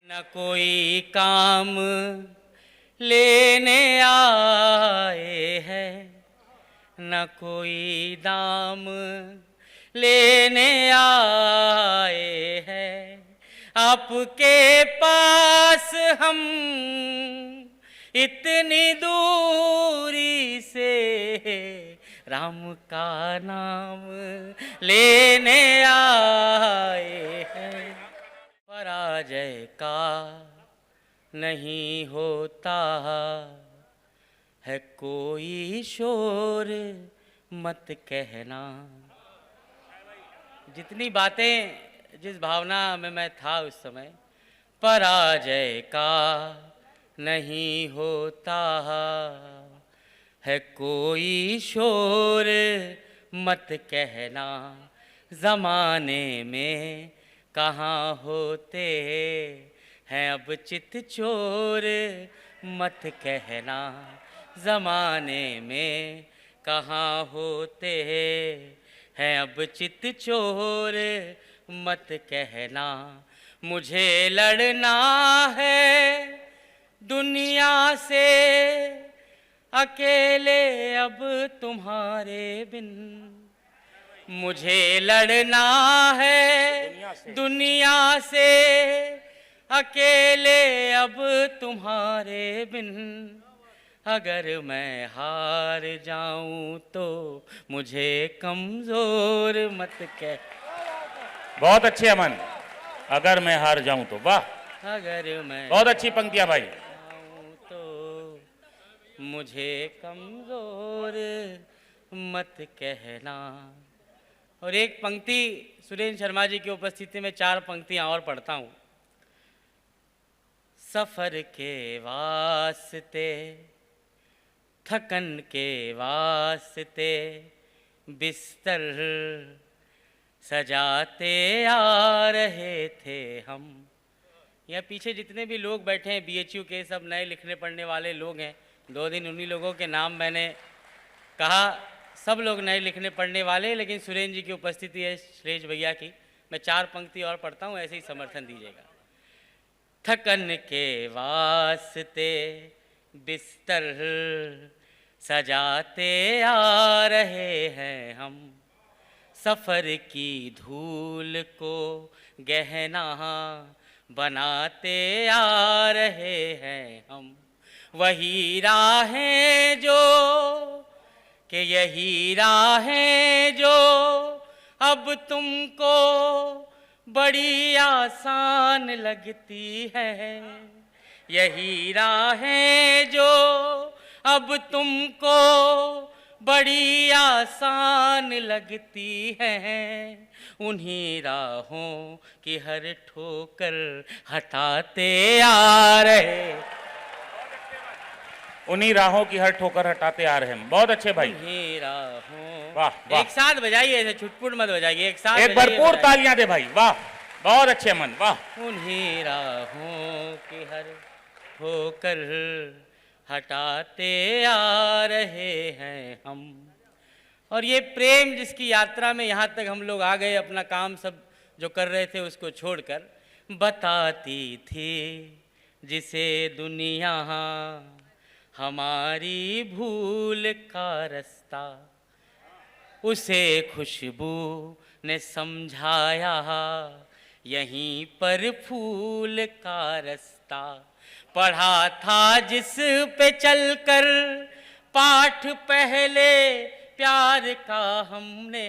न कोई काम लेने आए हैं, न कोई दाम लेने आए हैं, आपके पास हम इतनी दूरी से राम का नाम लेने आए हैं। पराजय का नहीं होता है कोई शोर, मत कहना। जितनी बातें, जिस भावना में मैं था उस समय, पराजय का नहीं होता है कोई शोर, मत कहना। ज़माने में कहाँ होते हैं अब चित चोर, मत कहना। ज़माने में कहाँ होते हैं अब चित चोर, मत कहना। मुझे लड़ना है दुनिया से अकेले अब तुम्हारे बिन, मुझे लड़ना है दुनिया से अकेले अब तुम्हारे बिन। अगर मैं हार जाऊं तो मुझे कमजोर मत कह। बहुत अच्छे अमन। अगर मैं हार जाऊं तो, वाह, अगर मैं बहुत अच्छी पंक्तियां भाई। जाऊं तो मुझे कमजोर मत कहना। और एक पंक्ति सुरेंद्र शर्मा जी की उपस्थिति में 4 पंक्तियां और पढ़ता हूं। सफर के वास्ते, थकन के वास्ते बिस्तर सजाते आ रहे थे हम। यहाँ पीछे जितने भी लोग बैठे हैं BHU के, सब नए लिखने पढ़ने वाले लोग हैं। 2 दिन उन्हीं लोगों के नाम मैंने कहा। सब लोग नए लिखने पढ़ने वाले, लेकिन सुरेंद्र जी की उपस्थिति है, श्रेष्ठ भैया की। मैं 4 पंक्ति और पढ़ता हूँ, ऐसे ही समर्थन दीजिएगा। थकन के वास्ते बिस्तर सजाते आ रहे हैं हम, सफ़र की धूल को गहना बनाते आ रहे हैं हम। वही राहें जो कि यही राहें जो अब तुमको बड़ी आसान लगती है, यही राहें जो अब तुमको बड़ी आसान लगती हैं। उन्हीं राहों की हर ठोकर हटाते आ रहे, उन्हीं राहों की हर ठोकर हटाते आ रहे हैं। बहुत अच्छे भाई, उन्हीं राहों। वाह वाह। एक साथ बजाइए, ऐसे छुटपुट मत बजाइए, एक साथ एक भरपूर तालियां दे भाई, वाह, बहुत अच्छे अमन, वाह। उन्हीं राहों की हर ठोकर हटाते आ रहे हैं हम। और ये प्रेम जिसकी यात्रा में यहाँ तक हम लोग आ गए, अपना काम सब जो कर रहे थे उसको छोड़कर, बताती थी जिसे दुनिया हमारी भूल का रास्ता, उसे खुशबू ने समझाया यहीं पर फूल का रास्ता। पढ़ा था जिस पे चलकर पाठ पहले प्यार का हमने,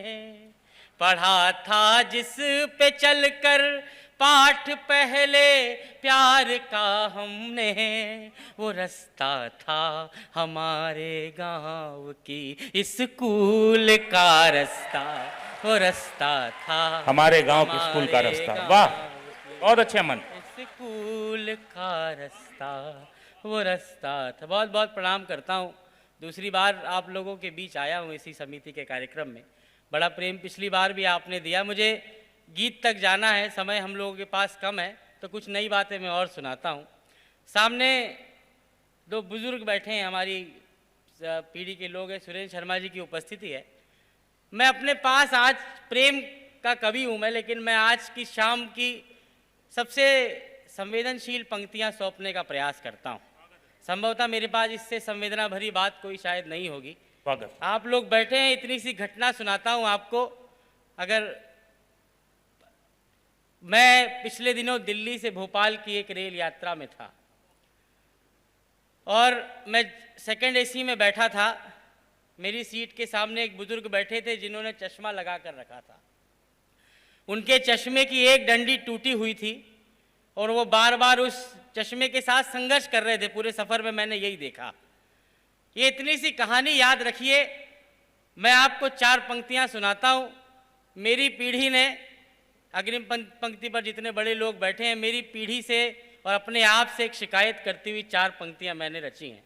पढ़ा था जिस पे चलकर पाठ पहले प्यार का हमने, वो रास्ता था हमारे गांव की स्कूल का रास्ता, वो रास्ता था हमारे गांव के स्कूल का रास्ता, वाह, बहुत अच्छे अमन। स्कूल का रास्ता, वो रास्ता था। बहुत बहुत प्रणाम करता हूँ। दूसरी बार आप लोगों के बीच आया हूँ इसी समिति के कार्यक्रम में। बड़ा प्रेम पिछली बार भी आपने दिया। मुझे गीत तक जाना है, समय हम लोगों के पास कम है, तो कुछ नई बातें मैं और सुनाता हूँ। सामने 2 बुजुर्ग बैठे हैं, हमारी पीढ़ी के लोग हैं, सुरेंद्र शर्मा जी की उपस्थिति है। मैं अपने पास आज प्रेम का कवि हूँ मैं, लेकिन मैं आज की शाम की सबसे संवेदनशील पंक्तियां सौंपने का प्रयास करता हूं। संभवतः मेरे पास इससे संवेदना भरी बात कोई शायद नहीं होगी। स्वागत। आप लोग बैठे हैं, इतनी सी घटना सुनाता हूं आपको। अगर मैं पिछले दिनों दिल्ली से भोपाल की एक रेल यात्रा में था और मैं सेकंड एसी में बैठा था। मेरी सीट के सामने एक बुजुर्ग बैठे थे जिन्होंने चश्मा लगा कर रखा था। उनके चश्मे की एक डंडी टूटी हुई थी और वो बार बार उस चश्मे के साथ संघर्ष कर रहे थे। पूरे सफ़र में मैंने यही देखा। ये इतनी सी कहानी याद रखिए। मैं आपको 4 पंक्तियां सुनाता हूँ। मेरी पीढ़ी ने, अग्रिम पंक्ति पर जितने बड़े लोग बैठे हैं, मेरी पीढ़ी से और अपने आप से एक शिकायत करती हुई 4 पंक्तियां मैंने रची हैं।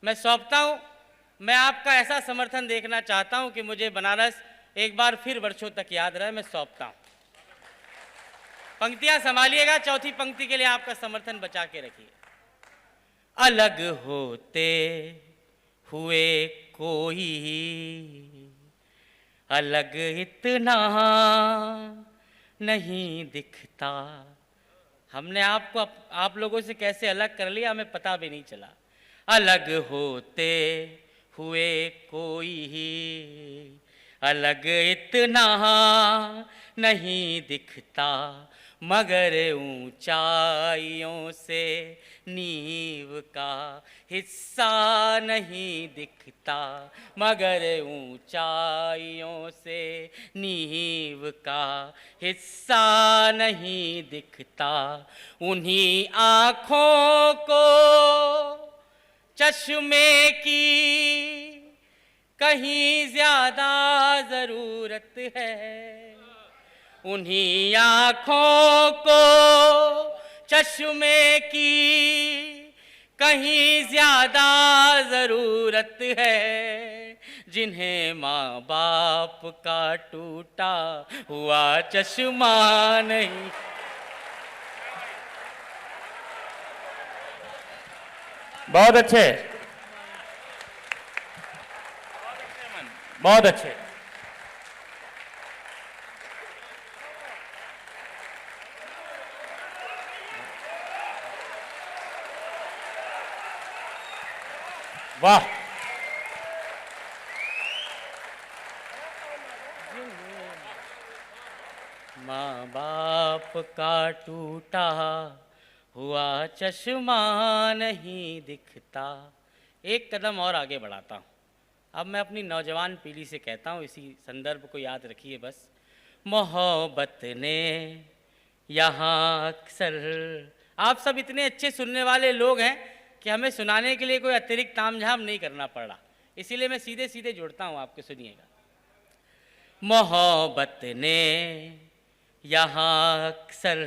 मैं सौंपता हूँ। मैं आपका ऐसा समर्थन देखना चाहता हूँ कि मुझे बनारस एक बार फिर वर्षों तक याद रहे। मैं सौंपता हूँ। पंक्तियां संभालिएगा। चौथी पंक्ति के लिए आपका समर्थन बचा के रखिए। अलग होते हुए कोई अलग इतना नहीं दिखता। हमने आपको आप लोगों से कैसे अलग कर लिया हमें पता भी नहीं चला। अलग होते हुए कोई अलग इतना नहीं दिखता, मगर ऊंचाइयों से नींव का हिस्सा नहीं दिखता, मगर ऊंचाइयों से नींव का हिस्सा नहीं दिखता। उन्हीं आँखों को चश्मे की कहीं ज्यादा जरूरत है। उन्हीं आँखों को चश्मे की कहीं ज्यादा जरूरत है, जिन्हें माँ बाप का टूटा हुआ चश्मा नहीं। बहुत अच्छे, बहुत अच्छे। वाह, माँ बाप का टूटा हुआ चश्मा नहीं दिखता। एक कदम और आगे बढ़ाता हूँ। अब मैं अपनी नौजवान पीढ़ी से कहता हूँ, इसी संदर्भ को याद रखिए बस। मोहब्बत ने यहाँ अक्सर, आप सब इतने अच्छे सुनने वाले लोग हैं कि हमें सुनाने के लिए कोई अतिरिक्त तामझाम नहीं करना पड़ रहा, इसीलिए मैं सीधे सीधे जोड़ता हूँ आपको। सुनिएगा। मोहब्बत ने यहाँ अक्सर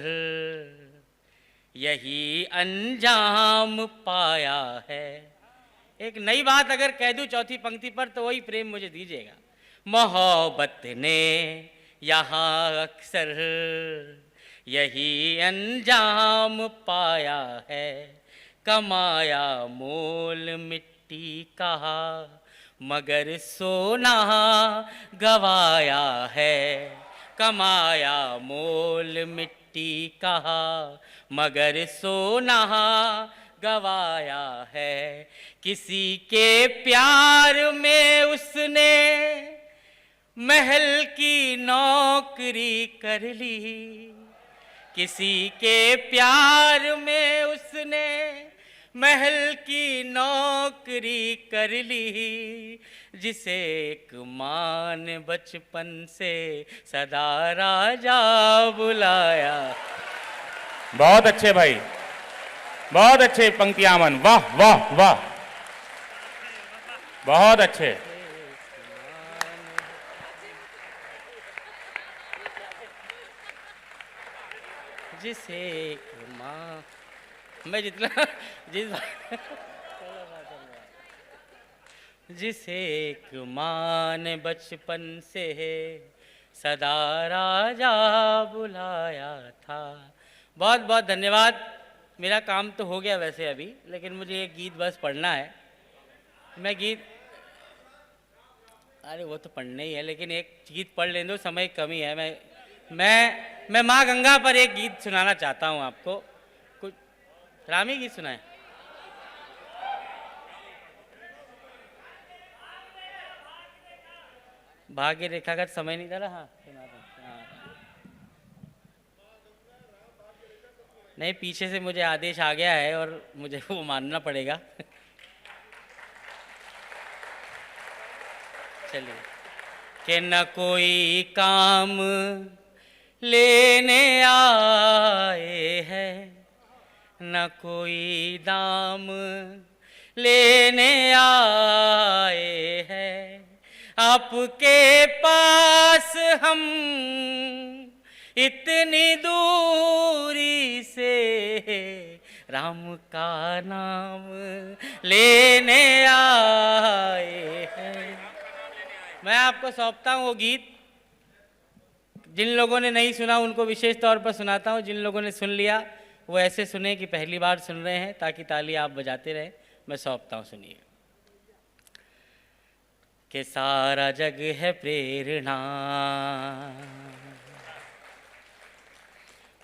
यही अंजाम पाया है। एक नई बात अगर कह दूँ चौथी पंक्ति पर तो वही प्रेम मुझे दीजिएगा। मोहब्बत ने यहाँ अक्सर यही अंजाम पाया है, कमाया मोल मिट्टी का मगर सोना गवाया है। कमाया मोल मिट्टी का मगर सोना गवाया है। किसी के प्यार में उसने महल की नौकरी कर ली, किसी के प्यार में उसने महल की नौकरी कर ली, जिसे एक माँ ने बचपन से सदा राजा बुलाया। बहुत अच्छे भाई, बहुत अच्छे पंक्तियां अमन। वाह वाह वाह, बहुत अच्छे। जिसे एक माँ, मैं जितना जिसे एक माँ ने बचपन से सदा राजा बुलाया था। बहुत बहुत धन्यवाद। मेरा काम तो हो गया वैसे अभी, लेकिन मुझे एक गीत बस पढ़ना है। मैं गीत, अरे वो तो पढ़ना ही है, लेकिन एक गीत पढ़ लेने दो, समय कमी है। मैं माँ गंगा पर एक गीत सुनाना चाहता हूँ आपको। रामी गीत सुनाए। भाग्य रेखा का समय नहीं था ना। हाँ सुना दो। हाँ। नहीं, पीछे से मुझे आदेश आ गया है और मुझे वो मानना पड़ेगा। चलिए। कि न कोई काम लेने आए हैं, न कोई दाम लेने आए हैं, आपके पास हम इतनी दूरी से राम का नाम लेने आए हैं। मैं आपको सौंपता हूँ वो गीत। जिन लोगों ने नहीं सुना उनको विशेष तौर पर सुनाता हूँ, जिन लोगों ने सुन लिया वो ऐसे सुने कि पहली बार सुन रहे हैं, ताकि ताली आप बजाते रहे। मैं सौंपता हूँ, सुनिए। कि सारा जग है प्रेरणा,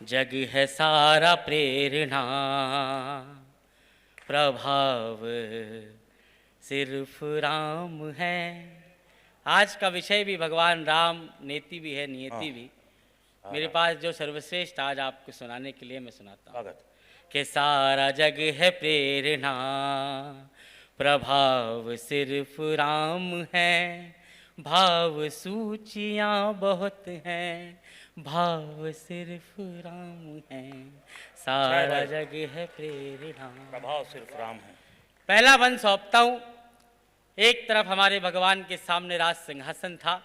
जग है सारा प्रेरणा, प्रभाव सिर्फ राम है। आज का विषय भी भगवान राम, नेति भी है, नियति भी। मेरे पास जो सर्वश्रेष्ठ आज आपको सुनाने के लिए मैं सुनाता हूँ कि सारा जग है प्रेरणा, प्रभाव सिर्फ राम है, भाव सूचियाँ बहुत हैं, भाव सिर्फ राम है, सारा जग है प्रेरणा, प्रभाव सिर्फ राम है। पहला बंद सौंपता हूँ। एक तरफ हमारे भगवान के सामने राज सिंहासन था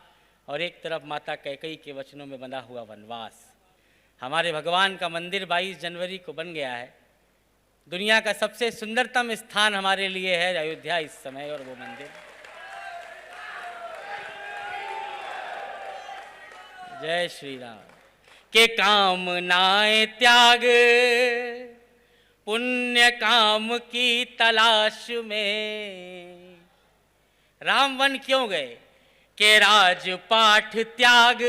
और एक तरफ माता कैकेयी के वचनों में बंधा हुआ वनवास। हमारे भगवान का मंदिर 22 जनवरी को बन गया है। दुनिया का सबसे सुंदरतम स्थान हमारे लिए है अयोध्या इस समय, और वो मंदिर। जय श्री राम। के कामनाएं त्याग पुण्य काम की तलाश में राम वन क्यों गए? के राजपाठ त्याग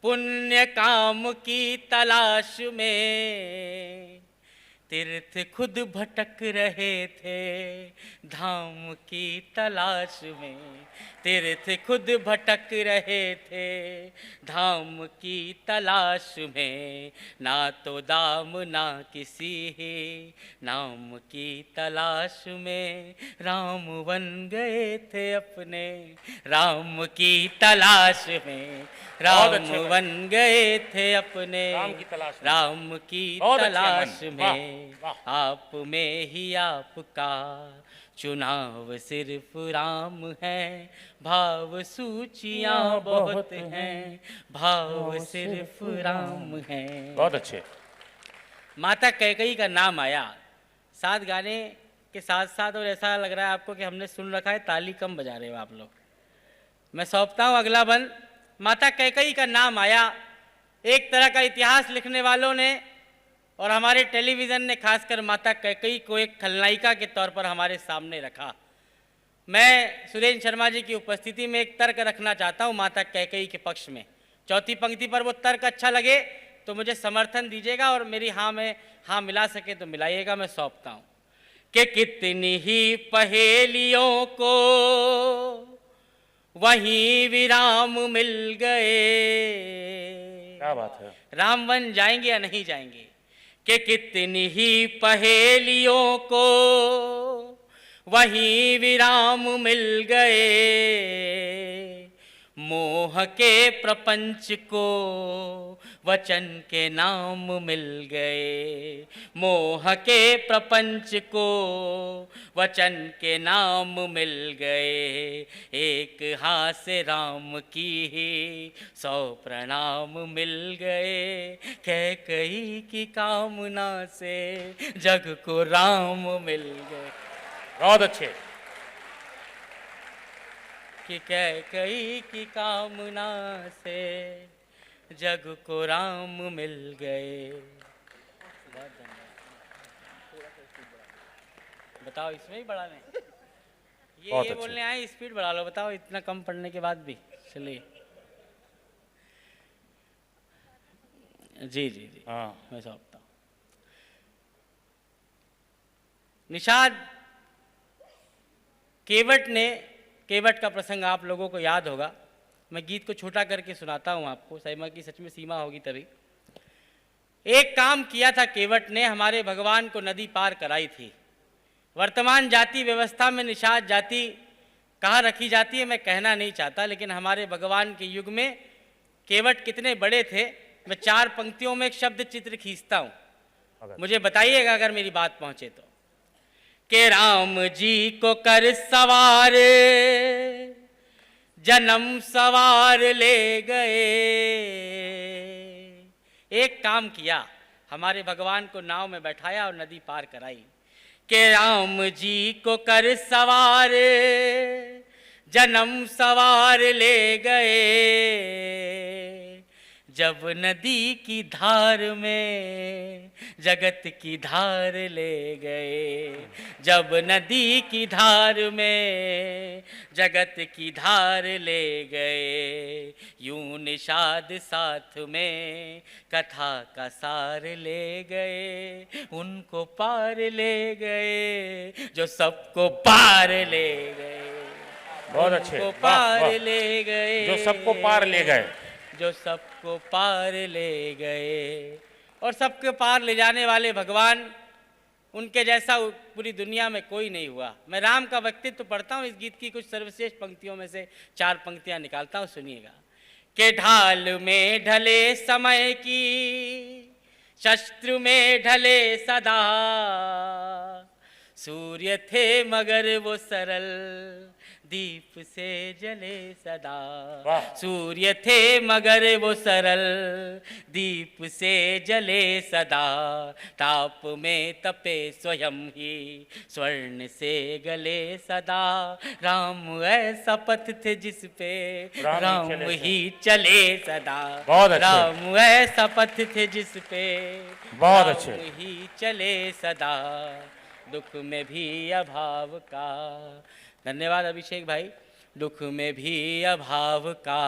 पुण्य काम की तलाश में, तीर्थ खुद भटक रहे थे धाम की तलाश में, तीर्थ खुद भटक रहे थे धाम की तलाश में, ना तो दाम ना किसी ही नाम की तलाश में, राम बन गए थे अपने राम की तलाश में, राम बन गए थे अपने राम की तलाश में, आप में ही आपका चुनाव सिर्फ राम है, भाव सूचियाँ बहुत हैं, भाव सिर्फ राम है। बहुत अच्छे। माता कैकेयी का नाम आया साथ गाने के साथ साथ, और ऐसा लग रहा है आपको कि हमने सुन रखा है, ताली कम बजा रहे हो आप लोग। मैं सौंपता हूँ अगला बंद। माता कैकेयी का नाम आया। एक तरह का इतिहास लिखने वालों ने और हमारे टेलीविज़न ने खासकर माता कैकेयी को एक खलनायिका के तौर पर हमारे सामने रखा। मैं सुरेंद्र शर्मा जी की उपस्थिति में एक तर्क रखना चाहता हूँ माता कैकेयी के पक्ष में। चौथी पंक्ति पर वो तर्क अच्छा लगे तो मुझे समर्थन दीजिएगा, और मेरी हाँ में हाँ मिला सके तो मिलाइएगा। मैं सौंपता हूँ कि कितनी ही पहेलियों को वहीं विराम मिल गए। क्या बात है। राम वन जाएंगे या नहीं जाएंगे? कि कितनी ही पहेलियों को वहीं विराम मिल गए, मोह के प्रपंच को वचन के नाम मिल गए, मोह के प्रपंच को वचन के नाम मिल गए, एक हाथ से राम की ही 100 प्रणाम मिल गए, कैकेयी की कामना से जग को राम मिल गए। बहुत अच्छे। कि कैकेयी की कामना से जग को राम मिल गए। बताओ इसमें ही बढ़ा लें? ये बोलने आए स्पीड बढ़ा लो। बताओ इतना कम पढ़ने के बाद भी। चलिए जी जी जी। हाँ मैं सौंपता हूँ। निषाद केवट का प्रसंग आप लोगों को याद होगा। मैं गीत को छोटा करके सुनाता हूँ आपको, सीमा की सच में सीमा होगी तभी। एक काम किया था केवट ने, हमारे भगवान को नदी पार कराई थी। वर्तमान जाति व्यवस्था में निषाद जाति कहाँ रखी जाती है मैं कहना नहीं चाहता, लेकिन हमारे भगवान के युग में केवट कितने बड़े थे। मैं 4 पंक्तियों में एक शब्द चित्र खींचता हूँ, मुझे बताइएगा अगर मेरी बात पहुंचे तो। के राम जी को कर सवार जन्म सवार ले गए। एक काम किया, हमारे भगवान को नाव में बैठाया और नदी पार कराई। के राम जी को कर सवार जन्म सवार ले गए। जब नदी की धार में जगत की धार ले गए। जब नदी की धार में जगत की धार ले गए। यूं निषाद साथ में कथा का सार ले गए। उनको पार ले गए जो सबको पार ले गए। बहुत अच्छे, उनको वाह, पार वाह। ले गए जो सबको पार ले गए। जो सबको पार ले गए। और सबके पार ले जाने वाले भगवान, उनके जैसा पूरी दुनिया में कोई नहीं हुआ। मैं राम का व्यक्तित्व पढ़ता हूँ, इस गीत की कुछ सर्वश्रेष्ठ पंक्तियों में से 4 पंक्तियां निकालता हूँ, सुनिएगा। के ढाल में ढले समय की शस्त्र में ढले सदा। सूर्य थे मगर वो सरल दीप से जले सदा। सूर्य थे मगर वो सरल दीप से जले सदा। ताप में तपे स्वयं ही स्वर्ण से गले सदा। राम ऐसा पथ थे जिस पे राम ही चले सदा। राम ऐसा पथ थे जिस पे राम ही चले सदा। दुख में भी अभाव का, धन्यवाद अभिषेक भाई। दुख में भी अभाव का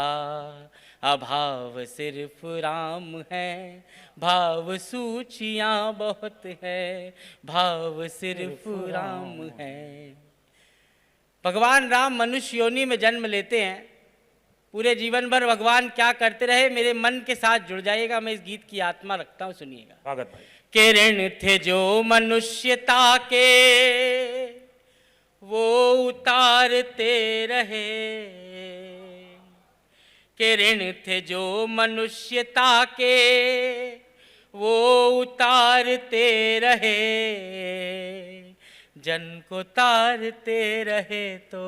अभाव सिर्फ राम है। भाव सूचियाँ बहुत है, भाव सिर्फ राम है। भगवान राम मनुष्य योनि में जन्म लेते हैं। पूरे जीवन भर भगवान क्या करते रहे मेरे मन के साथ जुड़ जाइएगा। मैं इस गीत की आत्मा रखता हूँ, सुनिएगा। स्वागत भाई। के ऋण थे जो मनुष्यता के वो उतारते रहे। के ऋण थे जो मनुष्यता के वो उतारते रहे। जन को तारते रहे तो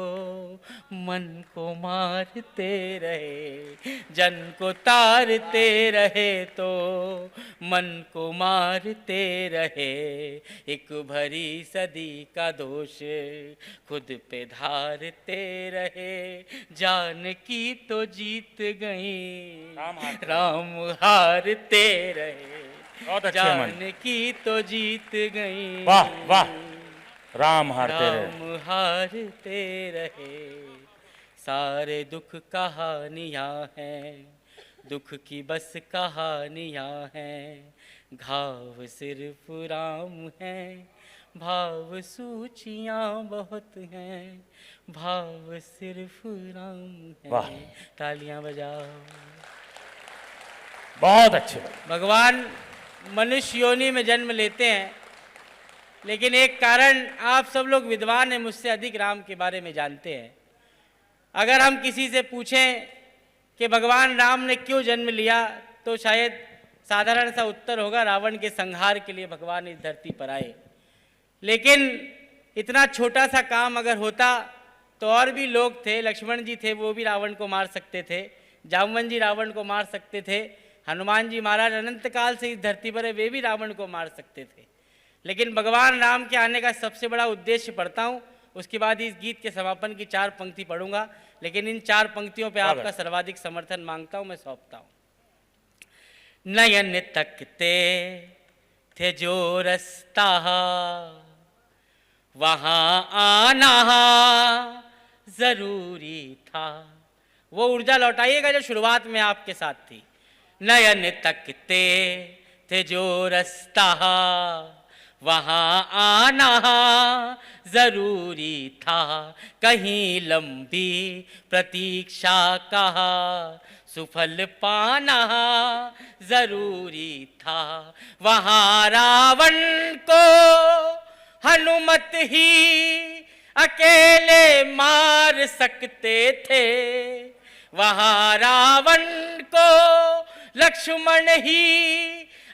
मन को मारते रहे। जन को तारते रहे तो मन को मारते रहे। एक भरी सदी का दोष खुद पे धारते रहे। जान की तो जीत गई राम हारते रहे। जान की तो जीत गई। वाह वाह। राम हारते रहे। राम हारते रहे। सारे दुख कहानियाँ हैं, दुख की बस कहानियाँ हैं। घाव सिर्फ राम है, भाव सूचियाँ बहुत हैं। भाव सिर्फ राम है। तालियां बजाओ। बहुत अच्छे। भगवान मनुष्य योनि में जन्म लेते हैं, लेकिन एक कारण आप सब लोग विद्वान हैं, मुझसे अधिक राम के बारे में जानते हैं। अगर हम किसी से पूछें कि भगवान राम ने क्यों जन्म लिया, तो शायद साधारण सा उत्तर होगा रावण के संहार के लिए भगवान इस धरती पर आए। लेकिन इतना छोटा सा काम अगर होता तो और भी लोग थे। लक्ष्मण जी थे, वो भी रावण को मार सकते थे। जामवन जी रावण को मार सकते थे। हनुमान जी महाराज अनंत काल से इस धरती पर है, वे भी रावण को मार सकते थे। लेकिन भगवान राम के आने का सबसे बड़ा उद्देश्य पढ़ता हूँ, उसके बाद इस गीत के समापन की 4 पंक्ति पढ़ूंगा। लेकिन इन 4 पंक्तियों पे आपका सर्वाधिक समर्थन मांगता हूँ, मैं सौंपता हूँ। नयन तकते थे जो रास्ता वहाँ आना जरूरी था। वो ऊर्जा लौटाइएगा जो शुरुआत में आपके साथ थी। नयन तकते थे जो रास्ता वहाँ आना जरूरी था, कहीं लंबी प्रतीक्षा का सुफल पाना जरूरी था। वहाँ रावण को हनुमत ही अकेले मार सकते थे, वहाँ रावण को लक्ष्मण ही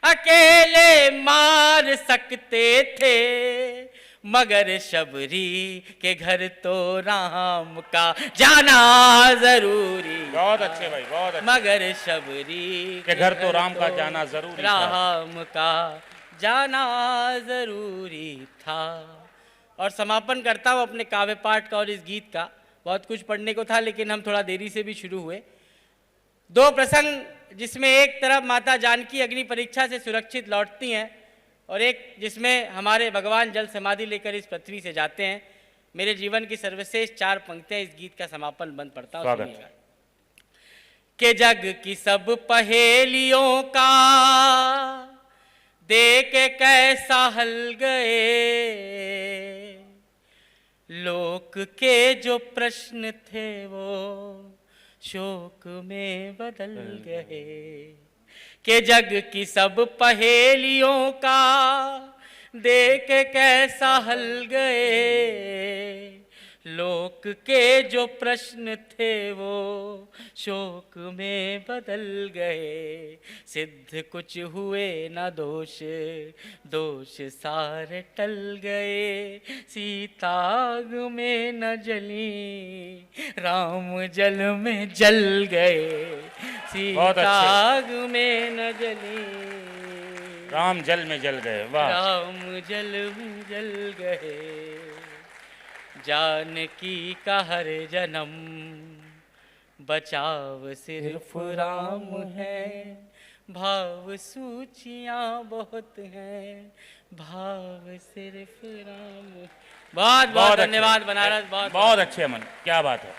अकेले मार सकते थे, मगर शबरी के घर तो राम का जाना जरूरी। बहुत अच्छे भाई, बहुत अच्छे। मगर शबरी के घर तो राम का जाना जरूरी था। राम का जाना जरूरी था। और समापन करता हूँ अपने काव्य पाठ का और इस गीत का। बहुत कुछ पढ़ने को था लेकिन हम थोड़ा देरी से भी शुरू हुए। दो प्रसंग जिसमें एक तरफ माता जानकी अग्नि परीक्षा से सुरक्षित लौटती हैं और एक जिसमें हमारे भगवान जल समाधि लेकर इस पृथ्वी से जाते हैं। मेरे जीवन की सर्वश्रेष्ठ 4 पंक्तियां इस गीत का समापन बंद पड़ता हूँ, सुनिएगा। के जग की सब पहेलियों का देख के कैसा हल गए, लोक के जो प्रश्न थे वो शोक में बदल गए। के जग की सब पहेलियों का देख के कैसा हल गए, लोक के जो प्रश्न थे वो शोक में बदल गए। सिद्ध कुछ हुए न दोष, दोष सारे टल गए। सीता आग में न जली, राम जल में जल गए। सीता आग में न जली, राम जल में जल गए। वाह। राम जल में जल गए। जानकी का हर जन्म बचाव सिर्फ राम है, भाव सूचियां बहुत हैं, भाव सिर्फ राम। बहुत बहुत धन्यवाद बनारस। बहुत बहुत अच्छे अमन, क्या बात है।